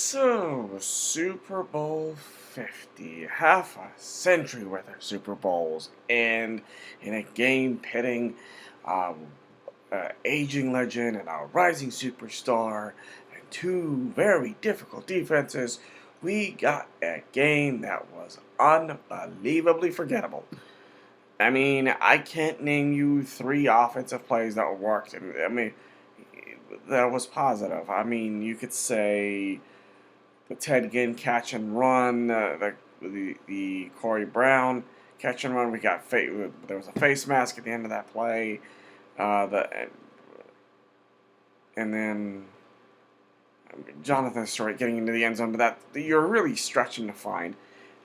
So, Super Bowl 50, half a century worth of Super Bowls, and in a game pitting um, aging legend and a rising superstar, and two very difficult defenses, we got a game that was unbelievably forgettable. I mean, I can't name you three offensive plays that worked. That was positive. I mean, you could say the Ted Ginn catch and run, the Corey Brown catch and run. There was a face mask at the end of that play, the and then Jonathan Stewart getting into the end zone. But that you're really stretching to find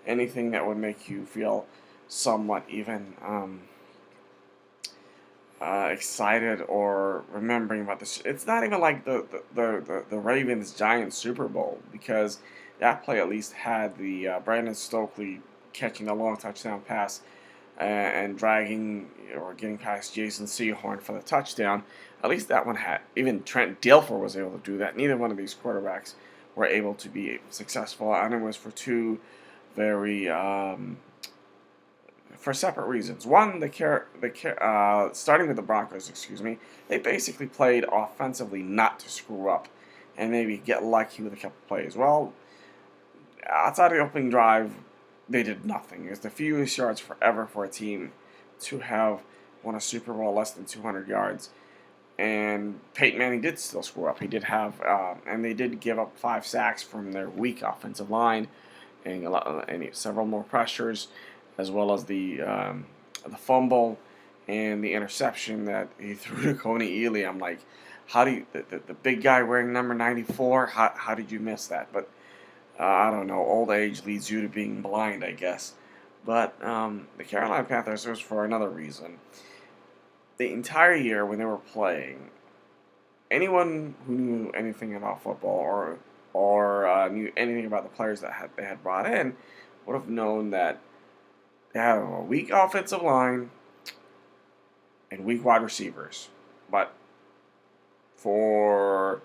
anything that would make you feel somewhat even excited or remembering about this. It's not even like the Ravens Giants Super Bowl, because that play at least had the Brandon Stokely catching a long touchdown pass and dragging or getting past Jason Sehorn for the touchdown. At least that one had. Even Trent Dilfer was able to do that. Neither one of these quarterbacks were able to be successful, and it was for two very for separate reasons. One, starting with the Broncos, they basically played offensively not to screw up and maybe get lucky with a couple plays. Well, outside of the opening drive, they did nothing. It's the fewest yards forever for a team to have won a Super Bowl less than 200 yards. And Peyton Manning did still screw up. He did have, and they did give up 5 sacks from their weak offensive line, and several more pressures, as well as the fumble and the interception that he threw to Coney Ealy. I'm like, how do you, the big guy wearing number 94, how did you miss that? But I don't know, old age leads you to being blind, I guess. But the Carolina Panthers was for another reason. The entire year when they were playing, anyone who knew anything about football or knew anything about the players that they had brought in would have known that they had a weak offensive line and weak wide receivers. But for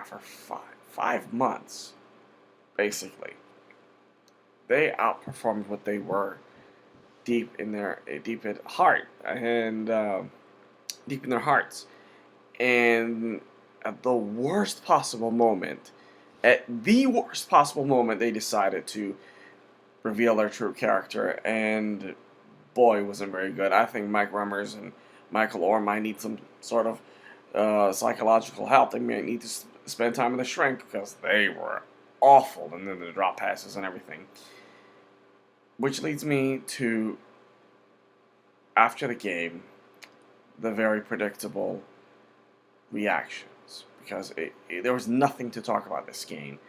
for 5 months, basically, they outperformed what they were deep in their heart and deep in their hearts. And at the worst possible moment, they decided to reveal their true character, and boy, wasn't very good. I think Mike Rummers and Michael Orr might need some sort of psychological help. They may need to spend time with a shrink, because they were awful, and then the drop passes and everything. Which leads me to, after the game, the very predictable reactions, because there was nothing to talk about this game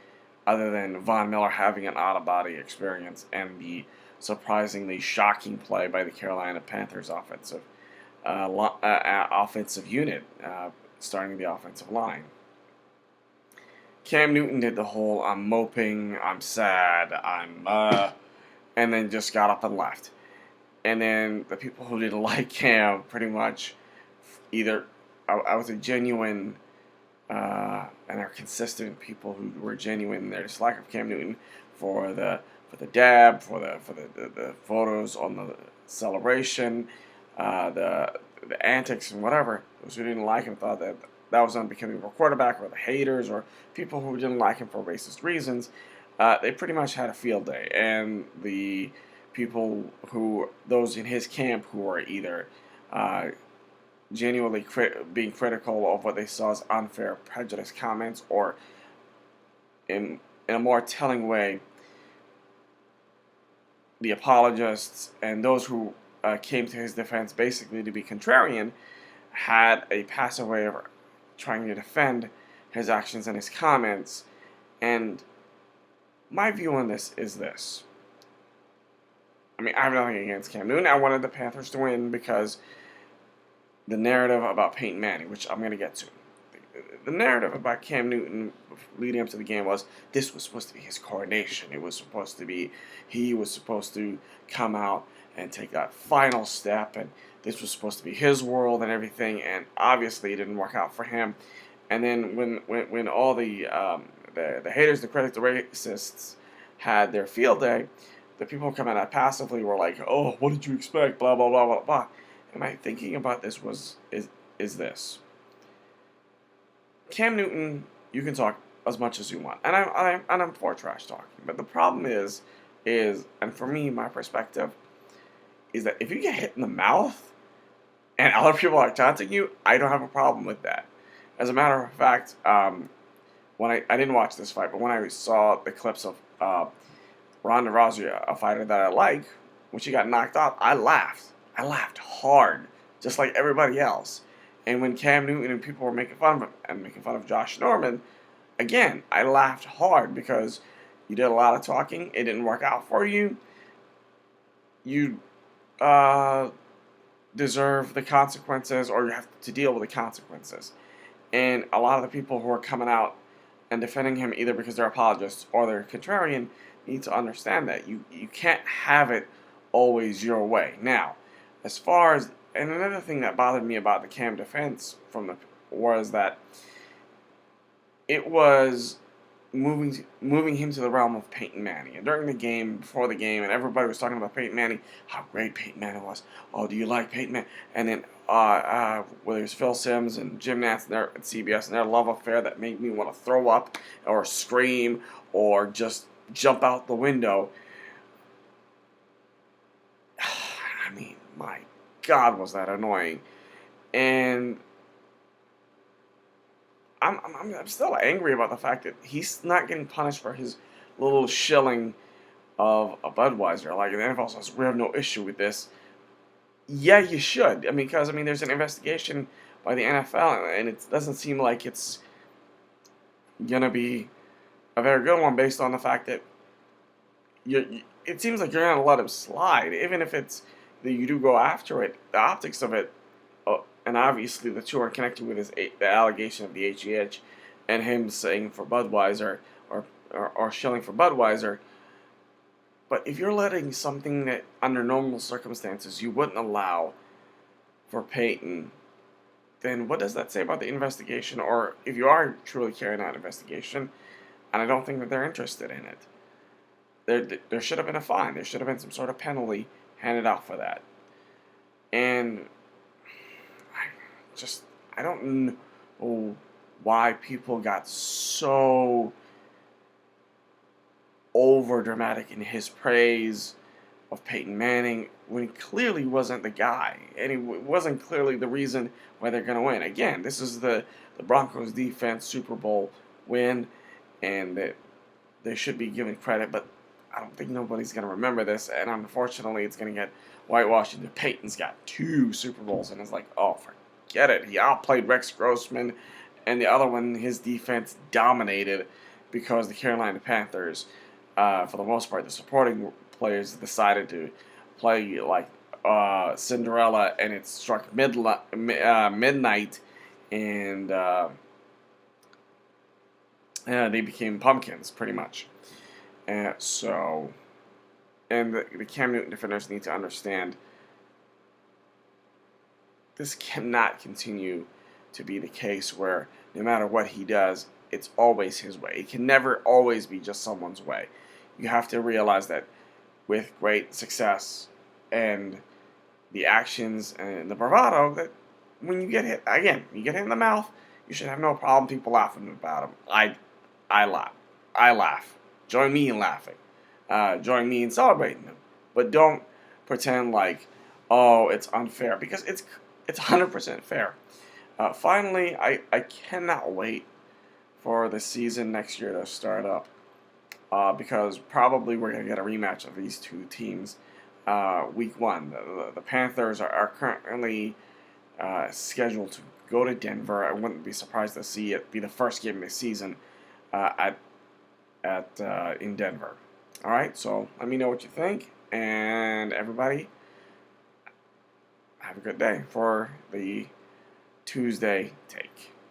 other than Von Miller having an out-of-body experience and the surprisingly shocking play by the Carolina Panthers offensive unit, starting the offensive line. Cam Newton did the whole "I'm moping, I'm sad, and then just got up and left. And then the people who didn't like Cam pretty much either I was a genuine and are consistent people who were genuine in their dislike of Cam Newton for the dab, for the photos on the celebration, the antics and whatever. Those who didn't like him thought that was unbecoming of a quarterback, or the haters, or people who didn't like him for racist reasons. They pretty much had a field day, and the those in his camp who were either genuinely being critical of what they saw as unfair, prejudiced comments, or in a more telling way, the apologists and those who came to his defense basically to be contrarian, had a passive way of trying to defend his actions and his comments. And my view on this is this. I mean, I have nothing against Cam Newton. I wanted the Panthers to win because the narrative about Peyton Manning, which I'm going to get to, the narrative about Cam Newton leading up to the game was this was supposed to be his coronation. It was supposed to be, he was supposed to come out and take that final step, and this was supposed to be his world and everything, and obviously it didn't work out for him. And then when all the haters, the critics, the racists had their field day, the people coming out passively were like, "Oh, what did you expect?" Blah blah blah blah blah. And my thinking about this is this: Cam Newton, you can talk as much as you want, and I'm for trash talking. But the problem is, and for me, my perspective is that if you get hit in the mouth and other people are taunting you, I don't have a problem with that. As a matter of fact, when I didn't watch this fight, but when I saw the clips of Ronda Rousey, a fighter that I like, when she got knocked out, I laughed. I laughed hard, just like everybody else. And when Cam Newton and people were making fun of him and making fun of Josh Norman, again, I laughed hard because you did a lot of talking. It didn't work out for you. You deserve the consequences, or you have to deal with the consequences. And a lot of the people who are coming out and defending him, either because they're apologists or they're contrarian, need to understand that you can't have it always your way. Now, as far as, and another thing that bothered me about the Cam defense was that it was moving him to the realm of Peyton Manning. And during the game, before the game, and everybody was talking about Peyton Manning, how great Peyton Manning was. Oh, do you like Peyton Manning? And then whether it's Phil Simms and Jim Nantz at CBS and their love affair that made me want to throw up or scream or just jump out the window. I mean, my God, was that annoying. And I'm still angry about the fact that he's not getting punished for his little shilling of a Budweiser. Like, the NFL says, we have no issue with this. Yeah, you should. I mean, because there's an investigation by the NFL, and it doesn't seem like it's gonna be a very good one based on the fact that it seems like you're gonna let him slide, even if it's that you do go after it. The optics of it, and obviously the two are connected with the allegation of the HGH and him saying for Budweiser or shilling for Budweiser. But if you're letting something that under normal circumstances you wouldn't allow for Peyton, then what does that say about the investigation? Or if you are truly carrying out an investigation, and I don't think that they're interested in it, there should have been a fine. There should have been some sort of penalty handed out for that. And I don't know why people got so over dramatic in his praise of Peyton Manning when he clearly wasn't the guy, and he wasn't clearly the reason why they're going to win. Again, this is the Broncos defense Super Bowl win, and that they should be given credit, but I don't think nobody's going to remember this, and unfortunately it's going to get whitewashed into Peyton's got 2 Super Bowls, and it's like, oh, forget it. He outplayed Rex Grossman, and the other one, his defense dominated because the Carolina Panthers, for the most part, the supporting players decided to play like Cinderella, and it struck midnight, and they became pumpkins, pretty much. And the Cam Newton defenders need to understand this cannot continue to be the case where no matter what he does, it's always his way. It can never always be just someone's way. You have to realize that with great success and the actions and the bravado, that when you get hit, again, you get hit in the mouth, you should have no problem people laughing about him. I laugh. I laugh. Join me in laughing. Join me in celebrating him. But don't pretend like, oh, it's unfair, because it's 100% fair. Finally, I cannot wait for the season next year to start up, because probably we're going to get a rematch of these two teams week 1. The Panthers are currently scheduled to go to Denver. I wouldn't be surprised to see it be the first game of the season in Denver. All right, so let me know what you think, and everybody have a good day for the Tuesday take.